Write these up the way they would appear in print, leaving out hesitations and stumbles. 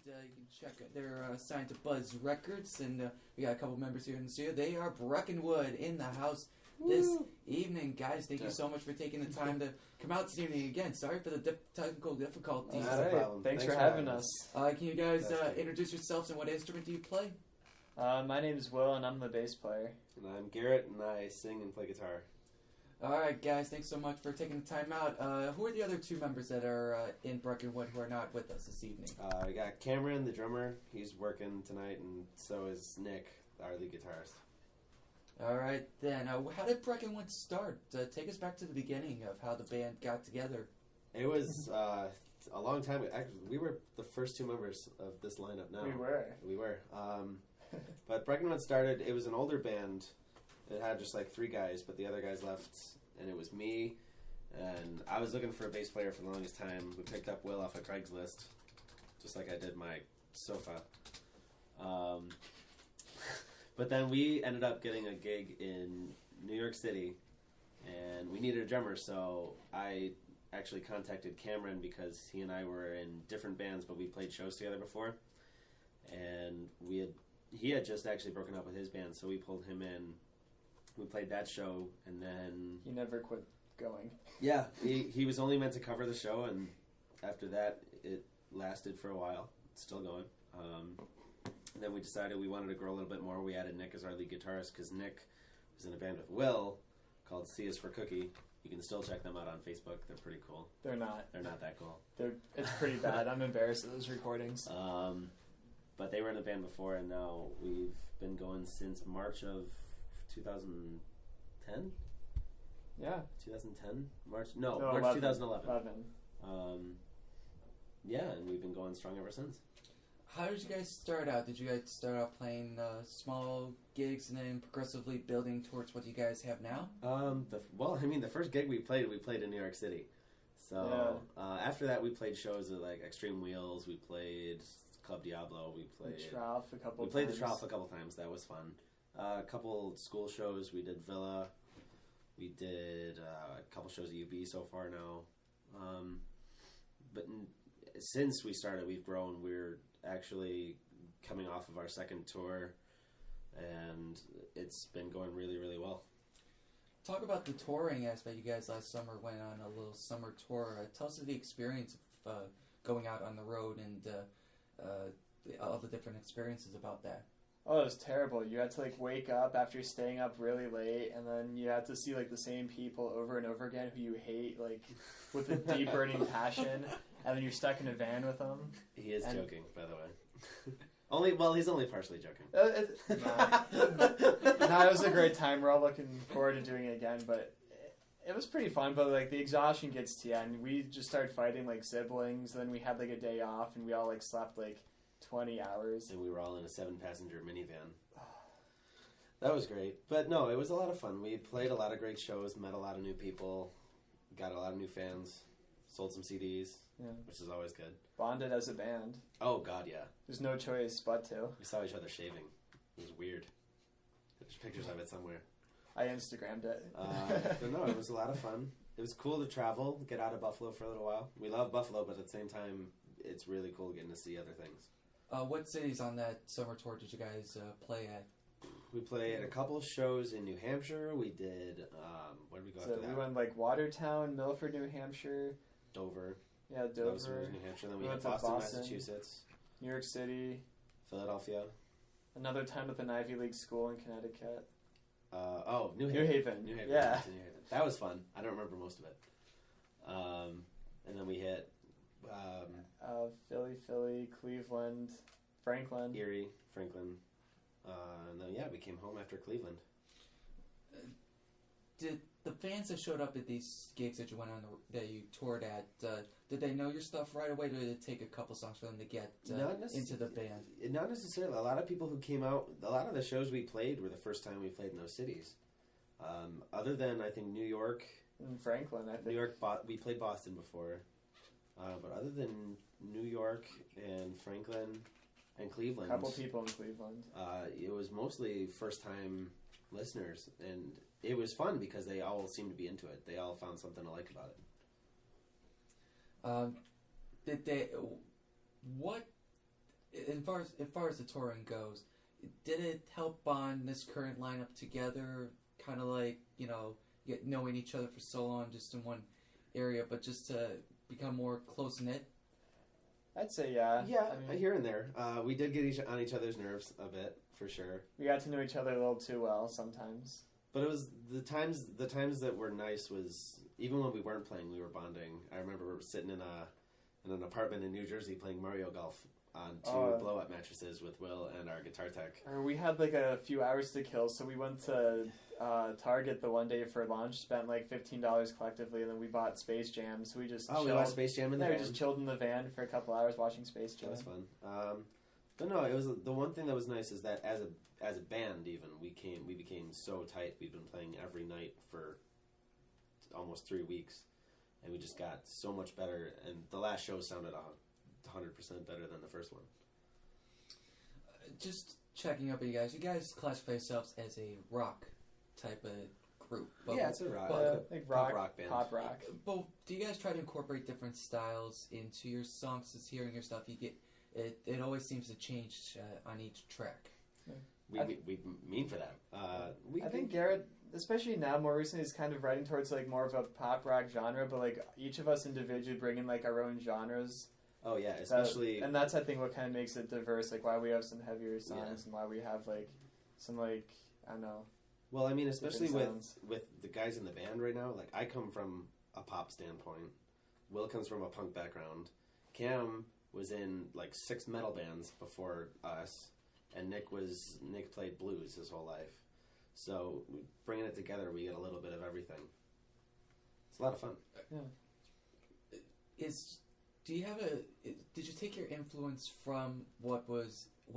You can check it. They're signed to Buzz Records, and we got a couple members here in the studio. They are Breckenwood in the house this evening. Guys, thank you so much for taking the time to come out this evening again. Sorry for the technical difficulties. Not a problem. Thanks for having us. Can you guys introduce yourselves and what instrument do you play? My name is Will, and I'm the bass player. And I'm Garrett, and I sing and play guitar. All right, guys, thanks so much for taking the time out. Who are the other two members that are in Breckenwood who are not with us this evening? We got Cameron, the drummer. He's working tonight, and so is Nick, our lead guitarist. All right, then. How did Breckenwood start? Take us back to the beginning of how the band got together. It was a long time ago. Actually, we were the first two members of this lineup now. We were. But Breckenwood started, it was an older band. It had just like three guys, but the other guys left, and it was me, and I was looking for a bass player for the longest time. We picked up Will off of Craigslist, just like I did my sofa. But then we ended up getting a gig in New York City, and we needed a drummer, so I actually contacted Cameron because he and I were in different bands, but we played shows together before, and he had just actually broken up with his band, so we pulled him in. We played that show, and then... He never quit going. Yeah, he was only meant to cover the show, and after that, it lasted for a while. It's still going. Then we decided we wanted to grow a little bit more. We added Nick as our lead guitarist, because Nick was in a band with Will called C is for Cookie. You can still check them out on Facebook. They're pretty cool. They're not. They're not that cool. It's pretty bad. I'm embarrassed of those recordings. But they were in a band before, and now we've been going since March of 2010? Yeah. 2010? March 11, 2011. Yeah, and we've been going strong ever since. How did you guys start out? Did you guys start out playing small gigs and then progressively building towards what you guys have now? The first gig we played in New York City. So after that, we played shows at like Extreme Wheels. We played Club Diablo. We played the Trough a couple times. We played the Trough a couple times. That was fun. A couple school shows. We did Villa. We did a couple shows at UB so far now. But since we started, we've grown. We're actually coming off of our second tour, and it's been going really, really well. Talk about the touring aspect. You guys last summer went on a little summer tour. Tell us of the experience of going out on the road and all the different experiences about that. Oh, it was terrible. You had to like wake up after staying up really late, and then you had to see like the same people over and over again who you hate, like with a deep burning passion, and then you're stuck in a van with them. He is joking, by the way. He's only partially joking. It was a great time. We're all looking forward to doing it again, but it was pretty fun. But like the exhaustion gets to you, and we just started fighting like siblings. Then we had like a day off, and we all like slept like 20 hours. And we were all in a 7-passenger minivan. That was great. But no, it was a lot of fun. We played a lot of great shows, met a lot of new people, got a lot of new fans, sold some CDs, which is always good. Bonded as a band. Oh, God, yeah. There's no choice but to. We saw each other shaving. It was weird. There's pictures of it somewhere. I Instagrammed it. But no, it was a lot of fun. It was cool to travel, get out of Buffalo for a little while. We love Buffalo, but at the same time, it's really cool getting to see other things. What cities on that summer tour did you guys play at? We played a couple of shows in New Hampshire. We did, where did we go after that? We went like Watertown, Milford, New Hampshire. Dover. Yeah, Dover. That was New Hampshire. Then we went had to Boston, Massachusetts. New York City. Philadelphia. Another time with an Ivy League school in Connecticut. New Haven. New Haven. Yeah. New Haven. That was fun. I don't remember most of it. And then we hit... Philly, Cleveland, Franklin. Erie, Franklin. And then, we came home after Cleveland. Did the fans that showed up at these gigs that you went on, that you toured at, did they know your stuff right away, or did it take a couple songs for them to get into the band? Not necessarily. A lot of people who came out, a lot of the shows we played were the first time we played in those cities. Other than, I think, New York. And Franklin, I think. New York, we played Boston before. But other than New York and Franklin and Cleveland... A couple people in Cleveland. It was mostly first-time listeners, and it was fun because they all seemed to be into it. They all found something to like about it. What as far as the touring goes, did it help bond this current lineup together? Kind of like, get knowing each other for so long just in one area, but just to become more close knit. I'd say yeah. Yeah, here and there. We did get on each other's nerves a bit, for sure. We got to know each other a little too well sometimes. But it was the times that were nice was even when we weren't playing, we were bonding. I remember sitting in an apartment in New Jersey playing Mario Golf on 2 blow-up mattresses with Will and our guitar tech. We had like a few hours to kill, so we went to Target the one day for lunch, spent like $15 collectively, and then we bought Space Jam. So we just chilled. We watched Space Jam in the van. We just chilled in the van for a couple hours watching Space Jam. That was fun. But no, it was the one thing that was nice is that as a band, even we became so tight. We've been playing every night for almost 3 weeks, and we just got so much better. And the last show sounded 100% better than the first one. Just checking up on you guys. You guys classify yourselves as a rock type of group. But it's a rock. Like rock band. Pop rock. But do you guys try to incorporate different styles into your songs? Just hearing your stuff, you get it always seems to change on each track. We mean for that. I think Garrett, especially now, more recently, is kind of writing towards like more of a pop rock genre. But like each of us individually bring in like our own genres. Oh yeah, especially and that's I think what kind of makes it diverse. Like why we have some heavier songs and why we have like some like I don't know. Well, I mean, especially with the guys in the band right now. Like I come from a pop standpoint. Will comes from a punk background. Cam was in like 6 metal bands before us. And Nick played blues his whole life. So bringing it together, we get a little bit of everything. It's a lot of fun. Yeah. Did you take your influence from what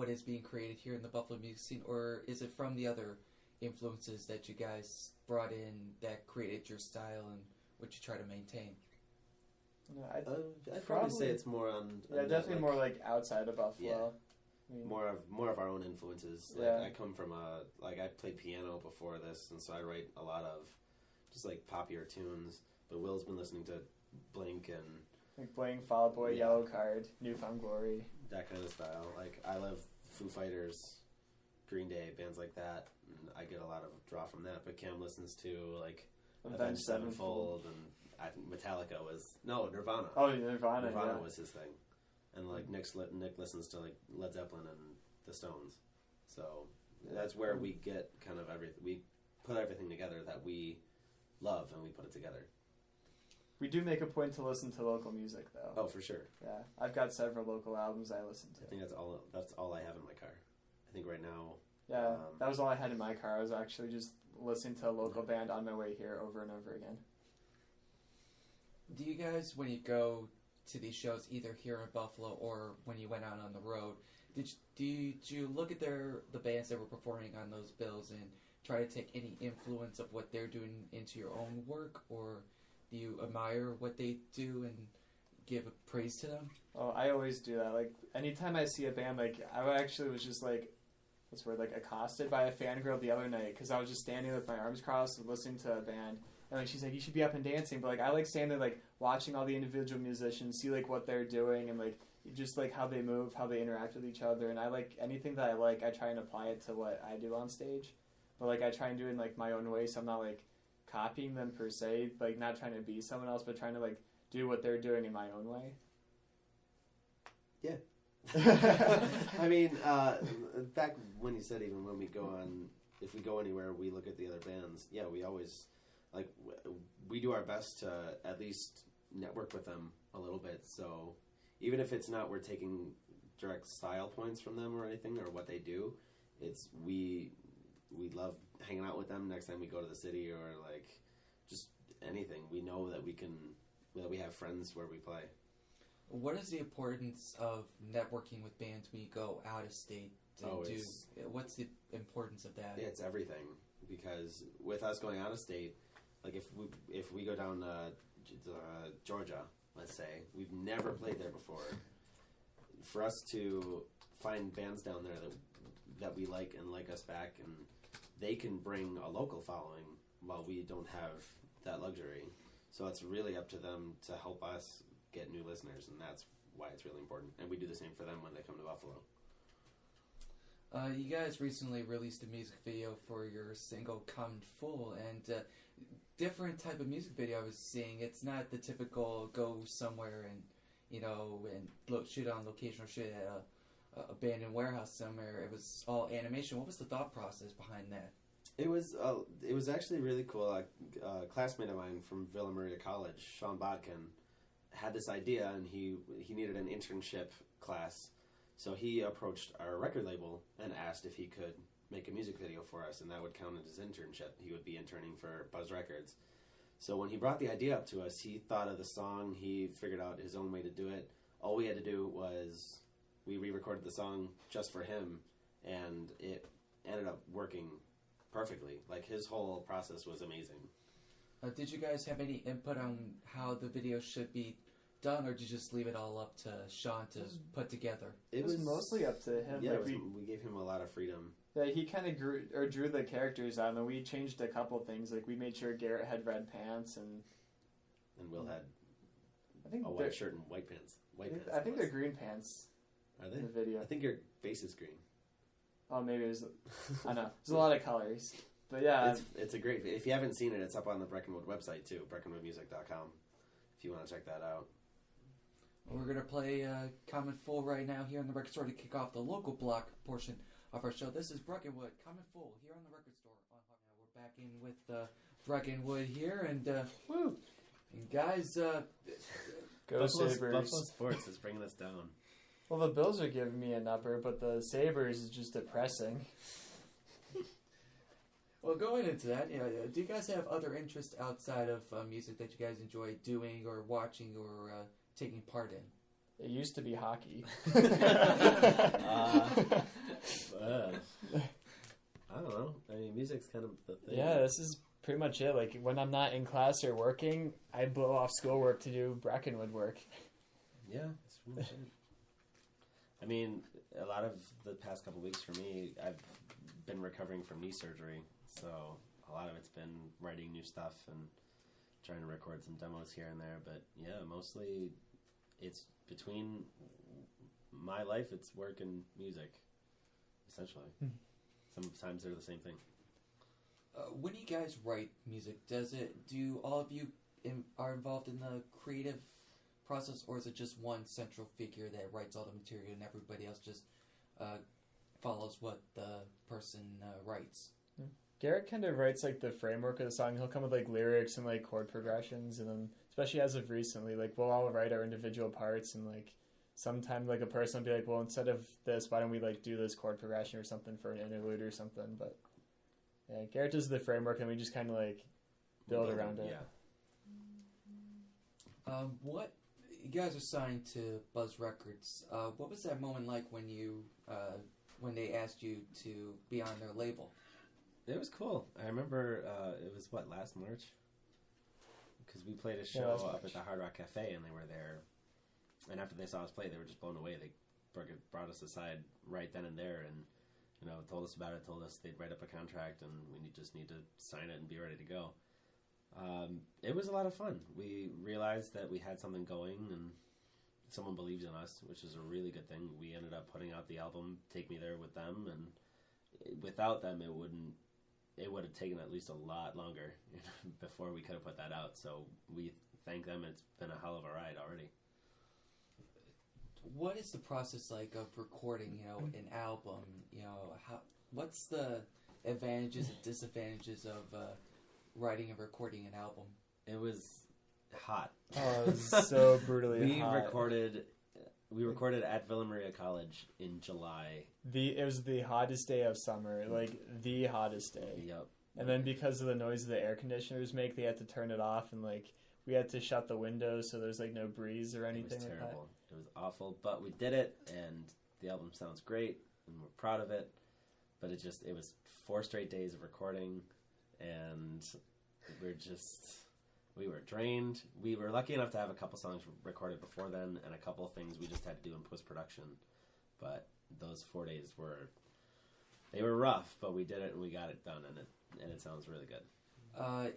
is being created here in the Buffalo music scene, or is it from the other influences that you guys brought in that created your style and what you try to maintain? No, I'd probably say it's more on definitely more like outside of Buffalo. Yeah. More of our own influences. Like I come from I played piano before this, and so I write a lot of just like poppier tunes. But Will's been listening to Blink and like Blink, Fall Out Boy, Yellow Card, New Found Glory, that kind of style. Like I love Foo Fighters, Green Day, bands like that, and I get a lot of draw from that. But Cam listens to like Avenged Sevenfold, and I think Metallica was Nirvana. Oh, Nirvana was his thing. And like Nick listens to like Led Zeppelin and the Stones, so that's where we get kind of everything. We put everything together that we love, and we put it together. We do make a point to listen to local music, though. Oh, for sure. Yeah, I've got several local albums I listen to. I think that's all I have in my car. I think right now. Yeah, that was all I had in my car. I was actually just listening to a local band on my way here over and over again. Do you guys, when you go to these shows, either here in Buffalo or when you went out on the road, did you look at the bands that were performing on those bills and try to take any influence of what they're doing into your own work, or do you admire what they do and give praise to them? Oh, I always do that. Like anytime I see a band, like I actually was just like, accosted by a fangirl the other night because I was just standing with my arms crossed listening to a band. And like she's like, you should be up and dancing, but like I like standing there like watching all the individual musicians, see like what they're doing and like just like how they move, how they interact with each other, and I like anything that I like, I try and apply it to what I do on stage. But like I try and do it in like my own way, so I'm not like copying them per se, like not trying to be someone else, but trying to like do what they're doing in my own way. Yeah. I mean, back when you said even when we go on, if we go anywhere, we look at the other bands. Yeah, we always. Like, we do our best to at least network with them a little bit. So even if it's not we're taking direct style points from them or anything or what they do, it's we love hanging out with them next time we go to the city or like just anything. We know that we have friends where we play. What is the importance of networking with bands when you go out of state? What's the importance of that? It's everything, because with us going out of state, like if we go down Georgia, let's say, we've never played there before. For us to find bands down there that we like and like us back, and they can bring a local following while we don't have that luxury. So it's really up to them to help us get new listeners, and that's why it's really important. And we do the same for them when they come to Buffalo. You guys recently released a music video for your single "Come Full," and different type of music video I was seeing. It's not the typical go somewhere and shoot on location or shoot at a abandoned warehouse somewhere. It was all animation. What was the thought process behind that? It was actually really cool. A classmate of mine from Villa Maria College, Sean Bodkin, had this idea, and he needed an internship class. So he approached our record label and asked if he could make a music video for us, and that would count as his internship. He would be interning for Buzz Records. So when he brought the idea up to us, he thought of the song, he figured out his own way to do it. All we had to do was we re-recorded the song just for him, and it ended up working perfectly. Like, his whole process was amazing. Did you guys have any input on how the video should be done, or did you just leave it all up to Sean to put together? It was mostly up to him. Yeah, we gave him a lot of freedom. Yeah, he kind of drew the characters out, and we changed a couple things. Like, we made sure Garrett had red pants, and Will had a white shirt and white pants. I think they're green pants. Are they? In the video. I think your base is green. Oh, maybe it was. I don't know. There's a lot of colors. But yeah. It's a great video. If you haven't seen it, it's up on the Breckenwood website, too, breckenwoodmusic.com, if you want to check that out. We're going to play Common Full right now here on the record store to kick off the local block portion of our show. This is Breckenwood, Common Full, here on the record store. We're back in with Breckenwood here, and woo! And guys, Go Sabres. Buffalo Sports is bringing us down. Well, the Bills are giving me an upper, but the Sabres is just depressing. Well, going into that, do you guys have other interests outside of music that you guys enjoy doing or watching or taking part in? It used to be hockey. I don't know. I mean, music's kind of the thing. Yeah, this is pretty much it. Like, when I'm not in class or working, I blow off schoolwork to do Breckenwood work. Yeah, that's really much it. I mean, a lot of the past couple weeks for me, I've been recovering from knee surgery, so a lot of it's been writing new stuff and trying to record some demos here and there. But yeah, mostly it's between my life, it's work and music, essentially. Sometimes they're the same thing. When you guys write music, do all of you are involved in the creative process, or is it just one central figure that writes all the material and everybody else just follows what the person writes? Garrett kind of writes like the framework of the song. He'll come with like lyrics and like chord progressions, and then especially as of recently, like we'll all write our individual parts, and like sometimes like a person will be like, well, instead of this, why don't we like do this chord progression or something for an interlude or something? But yeah, Garrett does the framework, and we just kind of like build around it. Yeah. What you guys are signed to Buzz Records? What was that moment like when you when they asked you to be on their label? It was cool. I remember it was last March, because we played a show up at the Hard Rock Cafe, and they were there. And after they saw us play, they were just blown away. They brought us aside right then and there, and told us about it. Told us they'd write up a contract, and we just need to sign it and be ready to go. It was a lot of fun. We realized that we had something going, and someone believed in us, which is a really good thing. We ended up putting out the album "Take Me There" with them, and without them, it would have taken at least a lot longer before we could have put that out. So we thank them. It's been a hell of a ride already. What is the process like of recording, an album? What's the advantages and disadvantages of writing and recording an album? It was hot. Oh, it was so brutally hot. We recorded at Villa Maria College in July. It was the hottest day of summer, like the hottest day. Yep. And then because of the noise the air conditioners make, they had to turn it off, and like we had to shut the windows so there's like no breeze or anything. It was terrible. Like that. It was awful, but we did it, and the album sounds great, and we're proud of it. But it was 4 straight days of recording, and we were drained. We were lucky enough to have a couple songs recorded before then, and a couple of things we just had to do in post-production. But those 4 days were rough, but we did it and we got it done, and it sounds really good.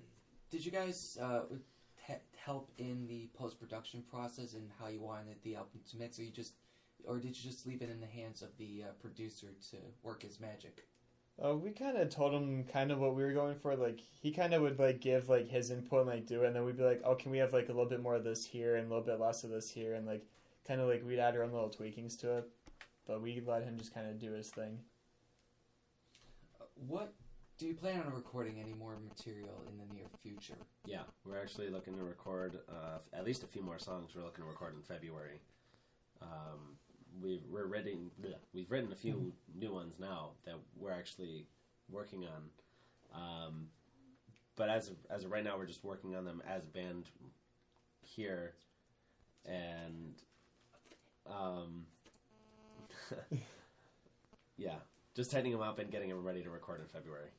Did you guys help in the post-production process and how you wanted the album to mix, or you just or did you just leave it in the hands of the producer to work his magic? We kind of told him kind of what we were going for. Like, he kind of would, like, give, like, his input and, like, do it. And then we'd be like, oh, can we have, like, a little bit more of this here and a little bit less of this here? And, like, kind of, like, we'd add our own little tweakings to it. But we let him just kind of do his thing. What do you plan on recording any more material in the near future? Yeah, we're actually looking to record at least a few more songs. We're looking to record in February. We've written a few new ones now that we're actually working on. But as of right now, we're just working on them as a band here, and yeah, just tightening them up and getting them ready to record in February.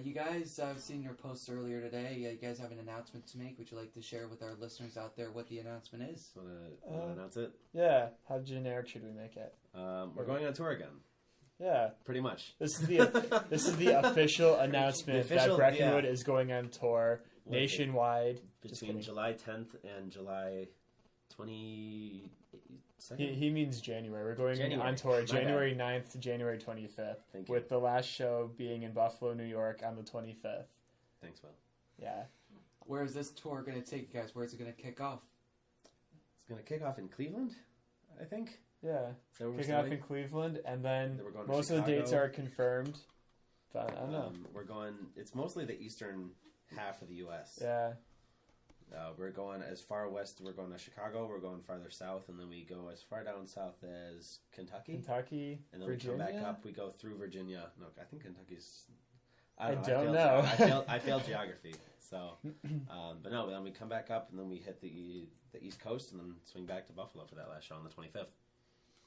You guys, I've seen your post earlier today. You guys have an announcement to make. Would you like to share with our listeners out there what the announcement is? Want to announce it? Yeah. How generic should we make it? We're going on tour again. Yeah. Pretty much. This is the official announcement that Breckenwood is going on tour nationwide. Between July 10th and July 22nd. He means January. We're going on tour January 9th to January 25th. With the last show being in Buffalo, New York on the 25th. Thanks, Will. Yeah. Where is this tour going to take you guys? Where is it going to kick off? It's going to kick off in Cleveland, I think. Yeah. Kicking off in Cleveland, and then most of the dates are confirmed. But I don't know. We're going, it's mostly the eastern half of the U.S. Yeah. We're going as far west, we're going to Chicago, we're going farther south, and then we go as far down south as Kentucky. And then Virginia? We come back up, we go through Virginia. No, I think Kentucky's... I don't know. I failed geography, so... but no, then we come back up, and then we hit the East Coast, and then swing back to Buffalo for that last show on the 25th.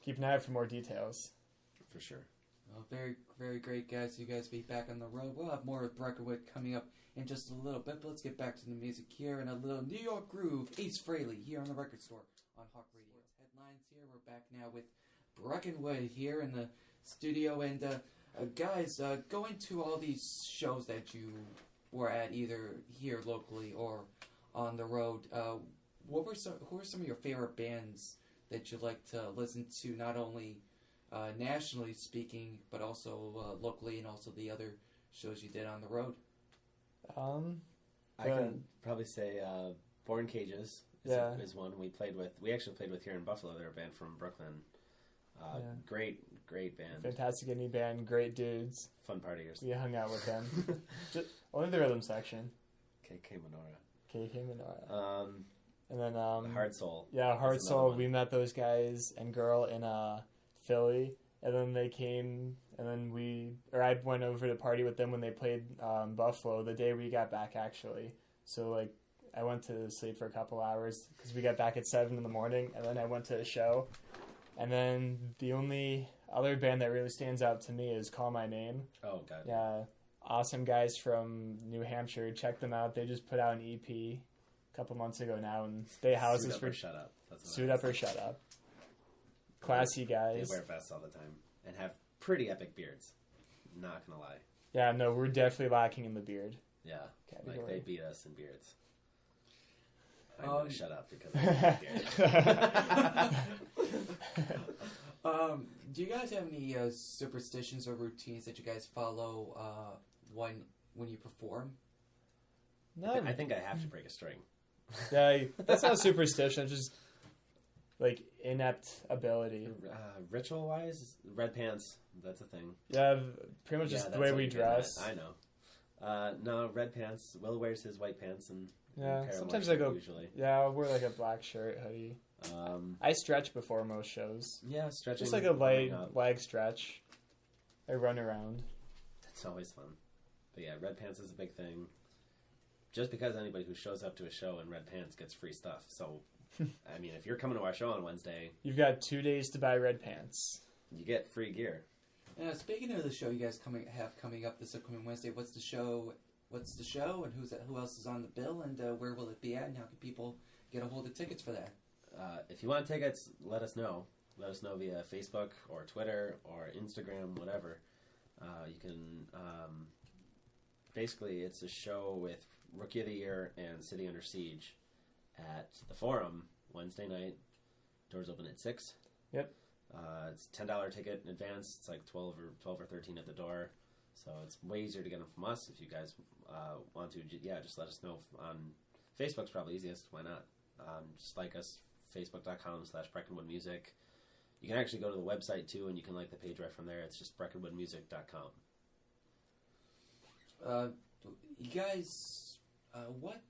Keep an eye out for more details. For sure. Well, very, very great, guys. You guys be back on the road. We'll have more of Breckenwood coming up in just a little bit, but let's get back to the music here and a little New York groove. Ace Frehley here on the Record Store on HAWK Radio. Headlines here. We're back now with Breckenwood here in the studio. And guys, going to all these shows that you were at, either here locally or on the road, who are some of your favorite bands that you like to listen to, not only nationally speaking, but also locally, and also the other shows you did on the road? I can probably say Born Cages is one we played with. We actually played with here in Buffalo. They're a band from Brooklyn. Great band. Fantastic indie band. Great dudes. Fun partiers. We hung out with them. Only the rhythm section. KK Menorah. And then Hard Soul. Yeah, Hard Soul. We met those guys and girl in Philly, and then they came, and then I went over to party with them when they played Buffalo the day we got back, actually. So like I went to sleep for a couple hours because we got back at 7 in the morning, and then I went to a show. And then the only other band that really stands out to me is Call My Name. Oh god. Yeah, awesome guys from New Hampshire. Check them out. They just put out an EP a couple months ago now, and they house us for Shut Up. Suit Up or Shut Up. Classy guys. They wear vests all the time and have pretty epic beards. Not gonna lie. Yeah, no, we're definitely lacking in the beard. Yeah, category. Like they beat us in beards. I'm gonna shut up because I have a beard. Do you guys have any superstitions or routines that you guys follow when you perform? No, I think I have to break a string. Yeah, that's not superstition. It's just like inept ability. Ritual-wise, red pants. That's a thing. Yeah, pretty much just the way we dress. I know. No, red pants. Will wears his white pants and sometimes I go. Usually. Yeah, I'll wear like a black shirt, hoodie. I stretch before most shows. Yeah, stretching. Just like a light leg stretch. I run around. That's always fun. But yeah, red pants is a big thing. Just because anybody who shows up to a show in red pants gets free stuff. So, I mean, if you're coming to our show on Wednesday... You've got 2 days to buy red pants. You get free gear. Speaking of the show you guys have coming up this upcoming Wednesday, what's the show, and who else is on the bill, and where will it be at, and how can people get a hold of tickets for that? If you want tickets, let us know. Let us know via Facebook or Twitter or Instagram, whatever. You can... basically, it's a show with Rookie of the Year and City Under Siege at the Forum Wednesday night. Doors open at 6. Yep. It's $10 ticket in advance. It's like 12 or 13 at the door. So it's way easier to get them from us. If you guys want to, just let us know. On Facebook's probably easiest. Why not? Just like us, facebook.com/Breckenwood Music. You can actually go to the website too, and you can like the page right from there. It's just breckenwoodmusic.com. You guys, what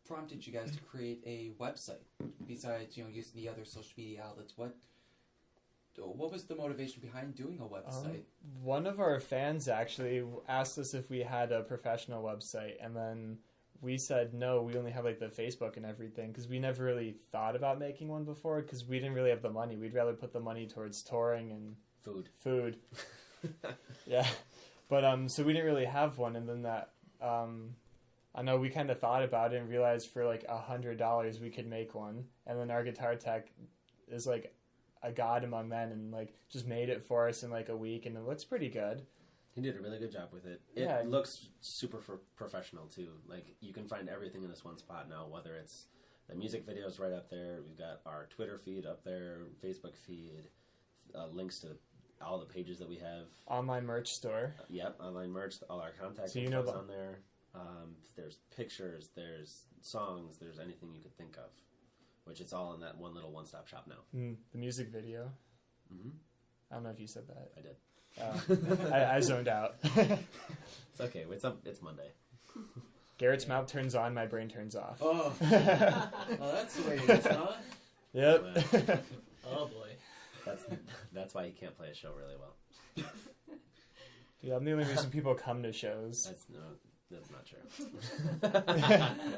prompted you guys to create a website besides using the other social media outlets? What was the motivation behind doing a website? One of our fans actually asked us if we had a professional website, and then we said no, we only have like the Facebook and everything, because we never really thought about making one before, because we didn't really have the money. We'd rather put the money towards touring and food. Yeah, but so we didn't really have one, and then that I know we kind of thought about it and realized for like $100 we could make one, and then our guitar tech is like a god among men and like just made it for us in like a week, and it looks pretty good. He did a really good job with it. It looks super professional too. Like you can find everything in this one spot now, whether it's the music videos right up there, we've got our Twitter feed up there, Facebook feed, links to all the pages that we have. Online merch store. Yep, online merch, all our contact info on there. There's pictures, there's songs, there's anything you could think of, which it's all in that one little one-stop shop now. The music video. Mm-hmm. I don't know if you said that. I did. I zoned out. It's okay. It's Monday. Garrett's mouth turns on, my brain turns off. Oh, that's the way it is, huh? Yep. Oh boy. That's why he can't play a show really well. Dude, I'm the only reason people come to shows. That's not true.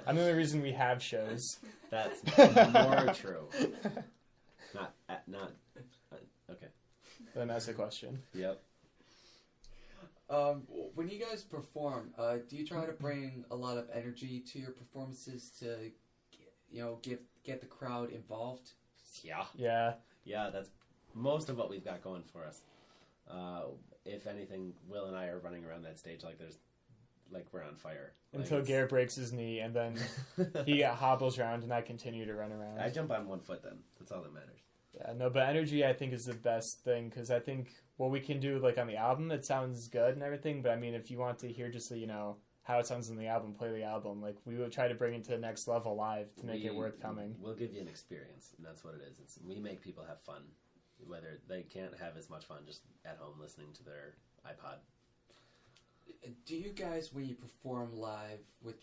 I'm the only reason we have shows. That's more true. Not. Okay. Then ask a question. Yep. When you guys perform, do you try to bring a lot of energy to your performances to, get the crowd involved? Yeah. That's most of what we've got going for us. If anything, Will and I are running around that stage like we're on fire. Until Garrett breaks his knee, and then he hobbles around, and I continue to run around. I jump on one foot then. That's all that matters. Yeah, no, but energy I think is the best thing, because I think what we can do like on the album, it sounds good and everything, but I mean, if you want to hear just how it sounds in the album, play the album. Like we will try to bring it to the next level live to make it worth coming. We'll give you an experience, and that's what it is. We make people have fun, whether they can't have as much fun just at home listening to their iPod. Do you guys, when you perform live with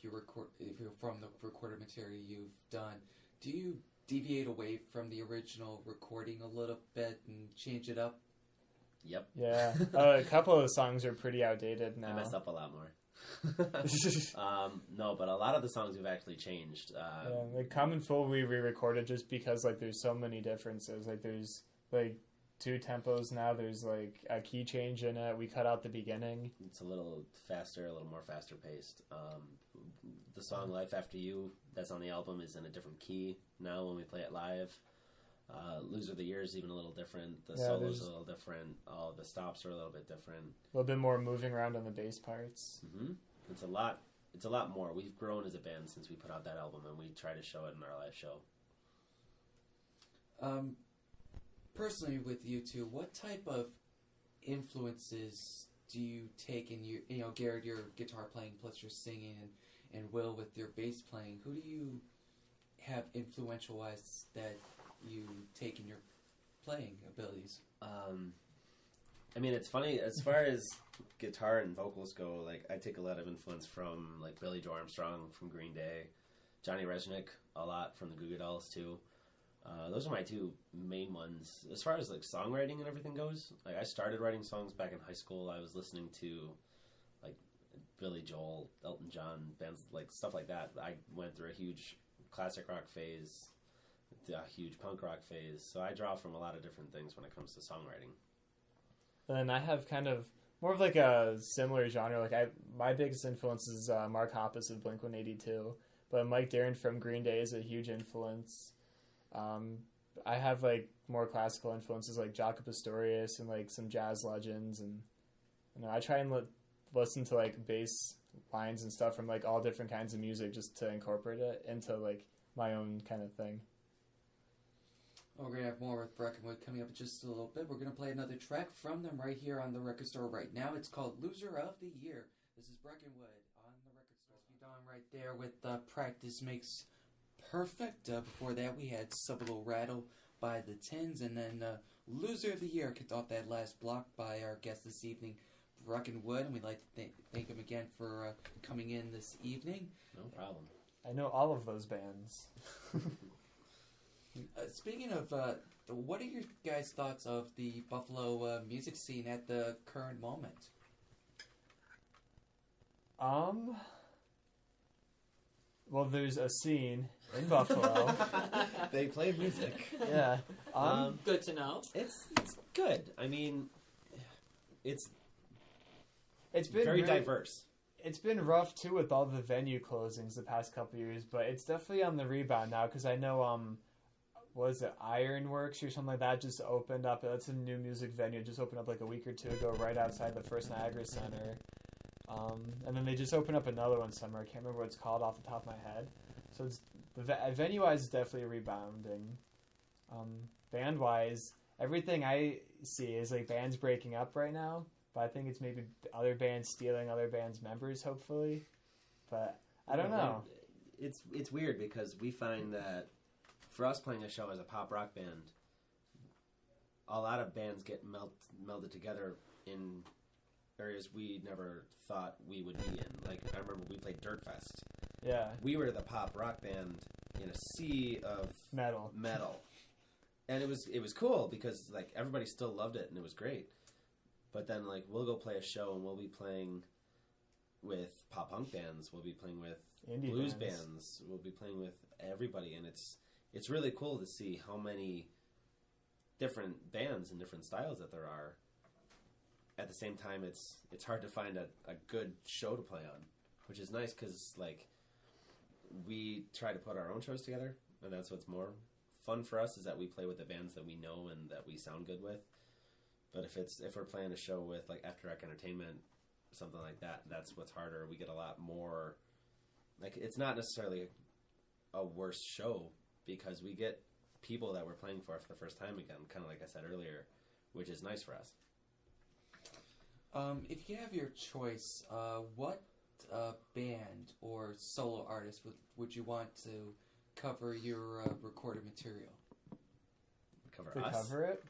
from the recorded material you've done, do you deviate away from the original recording a little bit and change it up? Yep. Yeah. A couple of the songs are pretty outdated now. I mess up a lot more. No, but a lot of the songs we've actually changed. Like Common Fool we re-recorded just because like there's so many differences. Like there's like 2 tempos now. There's like a key change in it. We cut out the beginning. It's a little faster, a little more faster paced. The song Life After You, that's on the album, is in a different key now when we play it live. Loser of the Year is even a little different. The solo's a little different. All the stops are a little bit different. A little bit more moving around on the bass parts. Mm-hmm. It's a lot more. We've grown as a band since we put out that album, and we try to show it in our live show. Personally, with you two, what type of influences do you take in your, Garrett, your guitar playing plus your singing, and Will with your bass playing? Who do you have influential-wise that you take in your playing abilities? I mean, it's funny, as far as guitar and vocals go, like, I take a lot of influence from, like, Billy Joe Armstrong from Green Day, Johnny Resnick a lot from the Goo Goo Dolls, too. Those are my 2 main ones. As far as, like, songwriting and everything goes, like, I started writing songs back in high school. I was listening to, like, Billy Joel, Elton John, bands, like, stuff like that. I went through a huge classic rock phase, a huge punk rock phase, so I draw from a lot of different things when it comes to songwriting. And I have kind of more of like a similar genre. Like my biggest influence is Mark Hoppus of Blink-182, but Mike Darren from Green Day is a huge influence. I have like more classical influences like Jaco Pastorius and like some jazz legends, and I try and listen to like bass lines and stuff from like all different kinds of music just to incorporate it into like my own kind of thing. We're going to have more with Breckenwood coming up in just a little bit. We're going to play another track from them right here on the record store right now. It's called Loser of the Year. This is Breckenwood on the record store. Be done right there with Practice Makes Perfect. Before that, we had Subtle Rattle by the Tins, and then Loser of the Year kicked off that last block by our guest this evening, Breckenwood, and we'd like to thank him again for coming in this evening. No problem. I know all of those bands. Speaking of, what are your guys' thoughts of the Buffalo music scene at the current moment? Well, there's a scene in Buffalo. They play music. Yeah. Good to know. It's good. I mean, it's been very diverse. It's been rough too with all the venue closings the past couple of years, but it's definitely on the rebound now because I know was it Ironworks or something like that just opened up. That's a new music venue. It just opened up like a week or two ago right outside the First Niagara Center. And then they just opened up another one somewhere. I can't remember what it's called off the top of my head. So it's venue-wise is definitely rebounding. Band-wise, everything I see is like bands breaking up right now. But I think it's maybe other bands stealing other bands' members, hopefully. But I don't know. It's weird because we find that for us playing a show as a pop rock band, a lot of bands get melded together in areas we never thought we would be in. Like, I remember we played Dirtfest. Yeah. We were the pop rock band in a sea of metal. And it was cool because, like, everybody still loved it and it was great. But then, like, we'll go play a show and we'll be playing with pop punk bands. We'll be playing with indie blues bands. We'll be playing with everybody. And it's really cool to see how many different bands and different styles that there are. At the same time, it's hard to find a good show to play on, which is nice because, like, we try to put our own shows together, and that's what's more fun for us is that we play with the bands that we know and that we sound good with. But if we're playing a show with, like, After Dark Entertainment, something like that, that's what's harder. We get a lot more, like, it's not necessarily a worse show because we get people that we're playing for the first time again, kind of like I said earlier, which is nice for us. If you have your choice, what band or solo artist would you want to cover your recorded material? Cover it?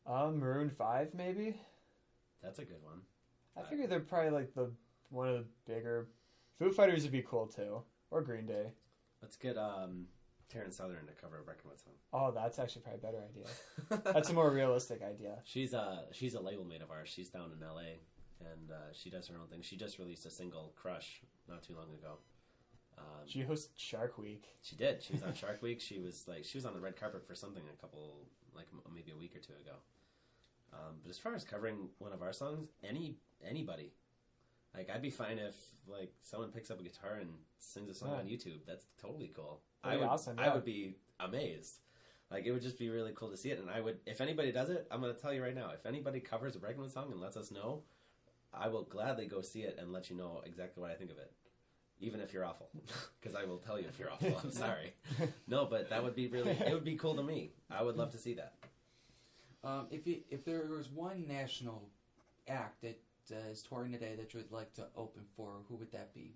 Maroon 5, maybe? That's a good one. I figure they're probably like one of the bigger... Foo Fighters would be cool, too. Or Green Day. Let's get Taryn Southern to cover a Breckenwood song. Oh, that's actually probably a better idea. That's a more realistic idea. She's a label mate of ours. She's down in L.A., and she does her own thing. She just released a single, Crush, not too long ago. She hosted Shark Week. She did. She was on Shark Week. She was on the red carpet for something maybe a week or two ago. But as far as covering one of our songs, anybody. Like, I'd be fine if, like, someone picks up a guitar and sings a song on YouTube. That's totally cool. Awesome, I would be amazed. Like, it would just be really cool to see it. And I would, if anybody does it, I'm going to tell you right now, if anybody covers a Breckenwood song and lets us know, I will gladly go see it and let you know exactly what I think of it. Even if you're awful. Because I will tell you if you're awful. I'm sorry. No, but that would be it would be cool to me. I would love to see that. If there was one national act that is touring today that you would like to open for, who would that be?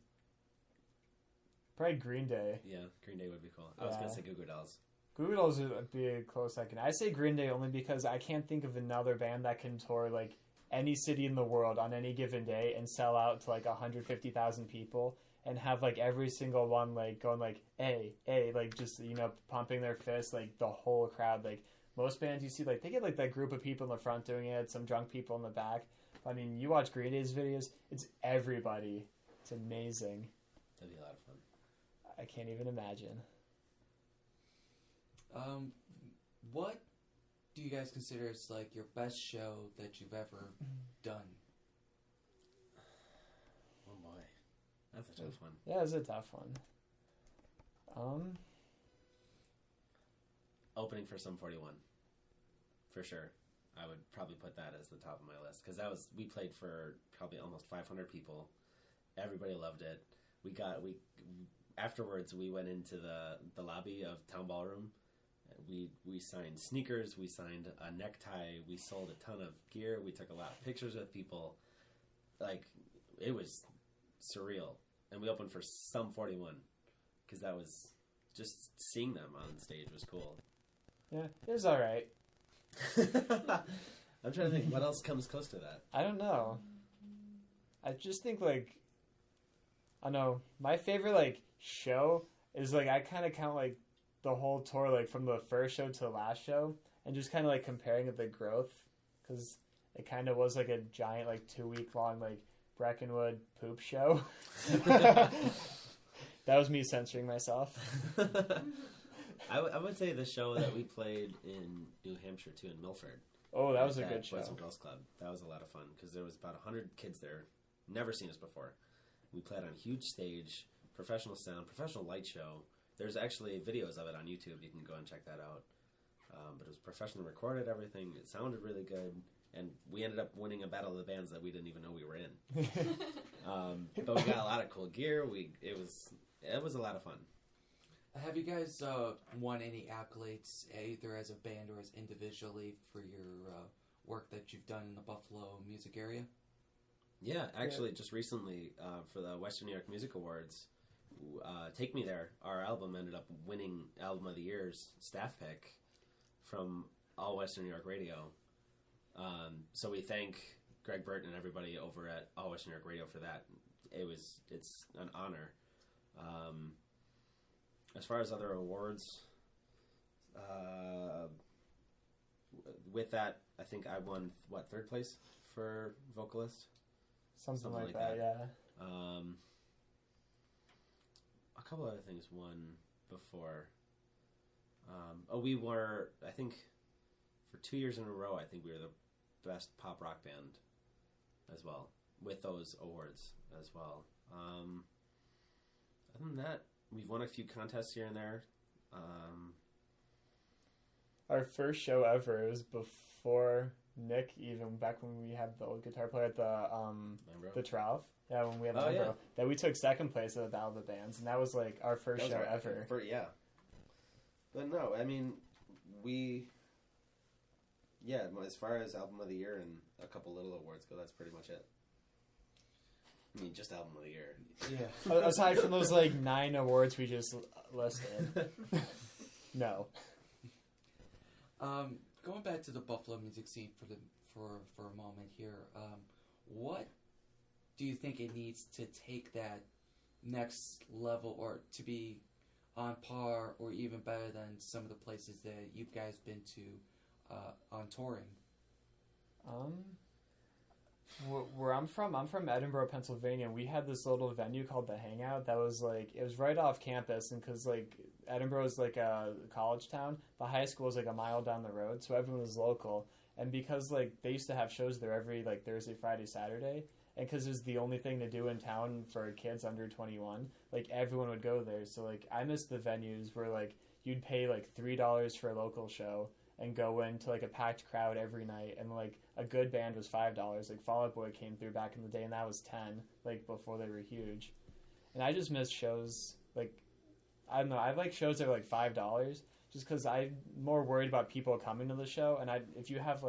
Probably Green Day. Yeah, Green Day would be cool. I was going to say Goo Goo Dolls. Goo Goo Dolls would be a close second. I say Green Day only because I can't think of another band that can tour, like, any city in the world on any given day and sell out to, like, 150,000 people and have, like, every single one, like, going, like, hey, like, just, you know, pumping their fists, like, the whole crowd. Like, most bands you see, like, they get, like, that group of people in the front doing it, some drunk people in the back. I mean, you watch Green Day's videos, it's everybody. It's amazing. That'd be a lot of fun. I can't even imagine. What do you guys consider as, like, your best show that you've ever done? Oh boy, that's a tough one. Yeah, it's a tough one. Opening for Sum 41, for sure. I would probably put that as the top of my list because we played for probably almost 500 people. Everybody loved it. Afterwards we went into the lobby of Town Ballroom, We signed sneakers, we signed a necktie, we sold a ton of gear, we took a lot of pictures with people. Like, it was surreal. And we opened for Sum 41, because that was, just seeing them on stage was cool. Yeah, it was alright. I'm trying to think, what else comes close to that? I don't know. I just think, like, I don't know, my favorite, like, show is, like, I kind of count, like, the whole tour, like, from the first show to the last show, and just kind of, like, comparing the growth, because it kind of was, like, a giant, like, 2-week-long, like, Breckenwood poop show. That was me censoring myself. I would say the show that we played in New Hampshire, too, in Milford. Oh, that was a good show. Boys and Girls Club. That was a lot of fun, because there was about 100 kids there, never seen us before. We played on a huge stage, professional sound, professional light show. There's actually videos of it on YouTube. You can go and check that out. But it was professionally recorded, everything. It sounded really good. And we ended up winning a battle of the bands that we didn't even know we were in. But we got a lot of cool gear. It was a lot of fun. Have you guys won any accolades, either as a band or as individually, for your work that you've done in the Buffalo music area? Yeah, actually, just recently, for the Western New York Music Awards, Take Me There, our album ended up winning Album of the Year's staff pick from All Western New York Radio. So we thank Greg Burton and everybody over at All Western New York Radio for that. It's an honor. As far as other awards, with that, I think I won, third place for vocalist? Something like that, yeah. A couple other things won before. We were, I think, for 2 years in a row, I think we were the best pop rock band as well, with those awards as well. Other than that, we've won a few contests here and there. Our first show ever, it was before Nick, even back when we had the old guitar player at the Trough. Yeah, when we had the that we took second place at the Battle of the Bands, and that was like our first show ever. But no, I mean, as far as Album of the Year and a couple little awards go, that's pretty much it. I mean, just Album of the Year. Yeah. Aside from those, 9 awards we just listed. No. Going back to the Buffalo music scene for a moment here, what do you think it needs to take that next level, or to be on par or even better than some of the places that you guys been to on touring? Where I'm from Edinburgh, Pennsylvania. We had this little venue called The Hangout that was it was right off campus, and because Edinburgh is a college town, the high school is a mile down the road, so everyone was local. And because they used to have shows there every Thursday, Friday, Saturday, and because it was the only thing to do in town for kids under 21, everyone would go there. So I missed the venues where you'd pay $3 for a local show and go into a packed crowd every night, and a good band was $5. Fall Out Boy came through back in the day, and that was 10, before they were huge. And I just miss shows I don't know, I like shows that are $5 just because I'm more worried about people coming to the show, and if you have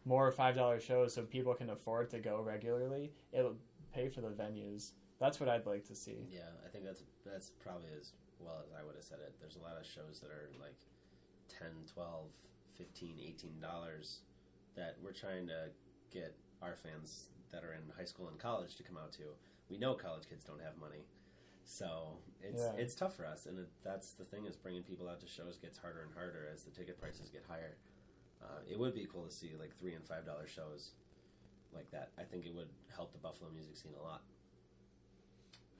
more $5 shows so people can afford to go regularly, it'll pay for the venues. That's what I'd like to see. Yeah, I think that's probably as well as I would have said it. There's a lot of shows that are $10, $12, $15, $18 that we're trying to get our fans that are in high school and college to come out to. We know college kids don't have money, so it's tough for us, and that's the thing, is bringing people out to shows gets harder and harder as the ticket prices get higher. It would be cool to see $3 and $5 shows like that. I think it would help the Buffalo music scene a lot.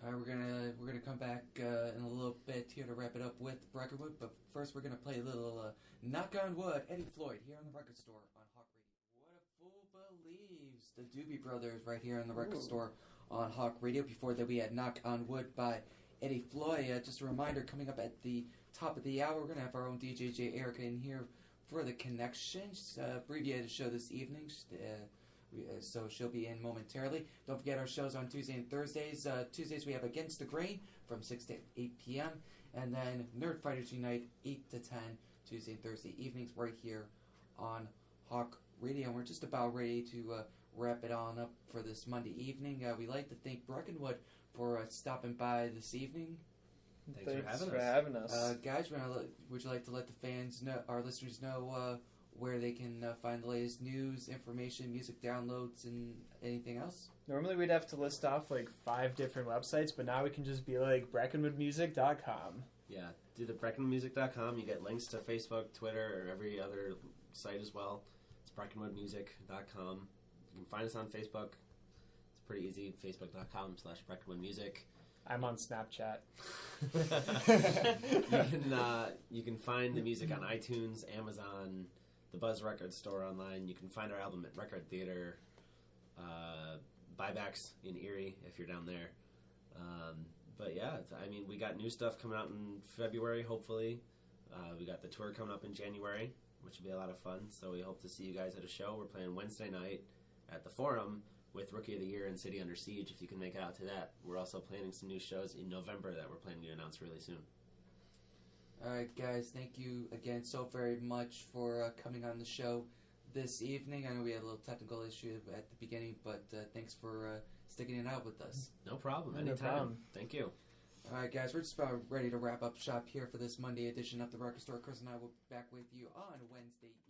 All right, we're gonna come back in a little bit here to wrap it up with Breckenwood, but first we're gonna play a little Knock on Wood, Eddie Floyd here on the Record Store on HAWK Radio. What a fool believes, the Doobie Brothers right here on the Record Store on HAWK Radio. Before that, we had Knock on Wood by Eddie Floyd. Just a reminder, coming up at the top of the hour, we're gonna have our own DJ J Erica in here for the connection. She's abbreviated show this evening. So she'll be in momentarily. Don't forget our shows on Tuesday and Thursdays. Tuesdays we have Against the Grain from 6 to 8 p.m. And then Nerd Fighters Unite 8 to 10. Tuesday and Thursday evenings right here on HAWK Radio. And we're just about ready to wrap it on up for this Monday evening. We'd like to thank Breckenwood for stopping by this evening. Thanks for having us. Guys, would you like to let the fans know, our listeners know, where they can find the latest news, information, music downloads, and anything else? Normally we'd have to list off like 5 different websites, but now we can just be like breckenwoodmusic.com. Yeah, do the breckenwoodmusic.com. You get links to Facebook, Twitter, or every other site as well. It's breckenwoodmusic.com. You can find us on Facebook. It's pretty easy, facebook.com/breckenwoodmusic. I'm on Snapchat. You can find the music on iTunes, Amazon, the Buzz Records store online. You can find our album at Record Theater, buybacks in Erie if you're down there. But yeah, we got new stuff coming out in February, hopefully. We got the tour coming up in January, which will be a lot of fun. So we hope to see you guys at a show. We're playing Wednesday night at the Forum with Rookie of the Year and City Under Siege, if you can make it out to that. We're also planning some new shows in November that we're planning to announce really soon. All right, guys, thank you again so very much for coming on the show this evening. I know we had a little technical issue at the beginning, but thanks for sticking it out with us. No problem. Anytime. No problem. Thank you. All right, guys, we're just about ready to wrap up shop here for this Monday edition of the Record Store. Chris and I will be back with you on Wednesday evening.